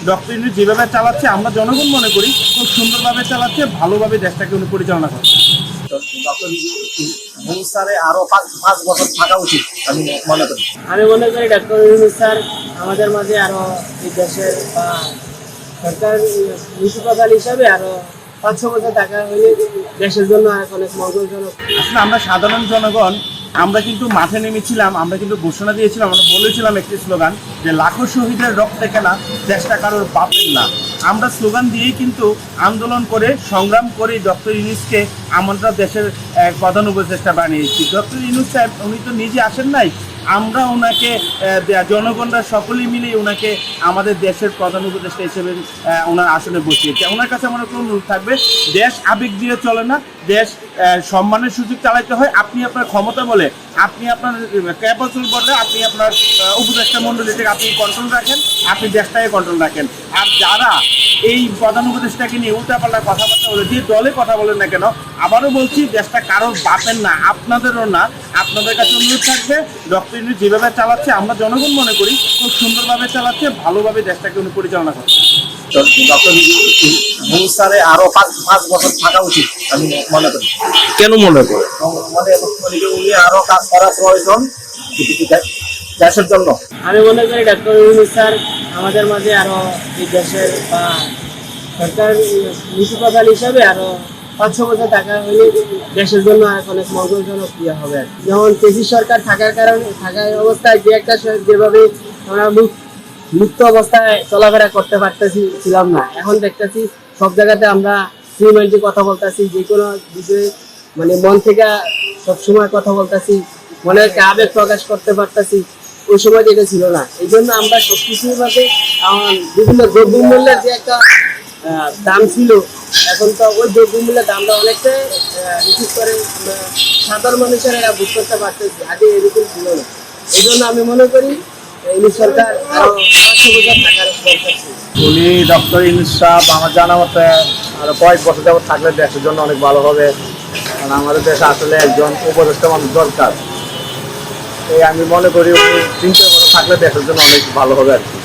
Doctor Yunus যেভাবে চালাচ্ছে আমরা জনগণ মনে করি খুব সুন্দরভাবে চালাচ্ছে, ভালোভাবে দেশটাকে উনি পরিচালনা করছে। ডক্টর ইউনূস স্যারের আরো 5 বছর থাকা উচিত আমি মনে করি। ডক্টর ইউনূস স্যার আমাদের মাঝে আরো এই দেশের বা সরকার নীতি প্রধান হিসাবে আরো 5-6 বছর থাকা হলে দেশের জন্য অনেক মঙ্গলজনক। আসলে আমরা সাধারণ জনগণ আমরা কিন্তু মাঠে নেমেছিলাম, আমরা কিন্তু ঘোষণা দিয়েছিলাম, আমরা বলেছিলাম একটি স্লোগান যে লাখো শহীদের রক্তে কেনা দেশটা কারোর বাপের না। আমরা স্লোগান দিয়েই কিন্তু আন্দোলন করে সংগ্রাম করে ডক্টর ইউনূসকে আমরা দেশের প্রধান উপদেষ্টা বানিয়েছি। ডক্টর ইউনূস সাহেব উনি তো নিজে আসেন নাই, আমরা ওনাকে জনগণরা সকলেই মিলে ওনাকে আমাদের দেশের প্রধান উপদেষ্টা হিসেবে ওনার আসনে বসিয়েছে। ওনার কাছে আমার কোনো অনুরোধ থাকবে, দেশ আবেগ দিয়ে চলে না, দেশ সম্মানের সুযোগ চালাতে হয়। আপনি আপনার ক্ষমতা বলে, আপনি আপনার ক্যাপাসিটি বলে আপনি আপনার উপদেষ্টা মণ্ডলীটাকে আপনি কন্ট্রোল রাখেন, আপনি দেশটাকে কন্ট্রোল রাখেন। আর যারা এই প্রধান উপদেষ্টাকে নিয়ে উল্টাপাল্টা কথাবার্তা বলে, যে দলে কথা বলেন না কেন, আবারও বলছি দেশটা কারোর বাপের না, আপনাদেরও না। আপনাদের কাছে অনুরোধ থাকবে, ডক্টর ইউনূস যেভাবে চালাচ্ছে আমরা জনগণ মনে করি খুব সুন্দরভাবে চালাচ্ছে, ভালোভাবে দেশটাকে উনি পরিচালনা করছে। ডক্টর ইউনূস স্যারের আরো 5 বছর থাকা উচিত আমি মনে করি। কেন মনে করে? উনি আরো কাজ করা প্রয়োজন দেশের জন্য। আমি মনে করি ডক্টর ইউনূস স্যার আমাদের মাঝে আরো এই দেশের বা সরকার নীতি প্রধান হিসাবে আরো 5-6 বছর থাকা হলে দেশের জন্য অনেক মঙ্গলজনক ইয়ে হবে। যেমন কেসি সরকার থাকার অবস্থায় যে একটা যেভাবে আমরা মুক্ত অবস্থায় চলাফেরা করতে ছিলাম না, এখন দেখতেছি সব জায়গাতে আমরা ফ্রি মাইন্ডে কথা বলতেছি, যে কোনো বিষয়ে মানে মন থেকে সবসময় কথা বলতেছি, মনে একটা আবেগ প্রকাশ করতে পারতেছি। ওই সময় যেটা ছিল না, এই জন্য আমরা সবকিছুর ভাবে বিভিন্ন দ্রব্যমূল্যের যে একটা দাম ছিল, এখন তো ওই দ্রব্যমূল্যের দামটা অনেকটাই রিডিউস করে সাধারণ মানুষের এরা বুঝ করতে পারতেছি, আগে এরকম ছিল না। এই জন্য আমি মনে করি ইউনূস সরকার আরো 5 বছর থাকার দরকার ছিল। উনি ডক্টর ইউনূস সাহেব আমার জানা মতে আরো কয়েক বছর যাবত থাকলে দেশের জন্য অনেক ভালো হবে, কারণ আমাদের দেশে আসলে একজন উপদেষ্টা মানুষ দরকার। এই আমি মনে করি উনি 3-4 বছর থাকলে দেশের জন্য অনেক ভালো হবে আর কি।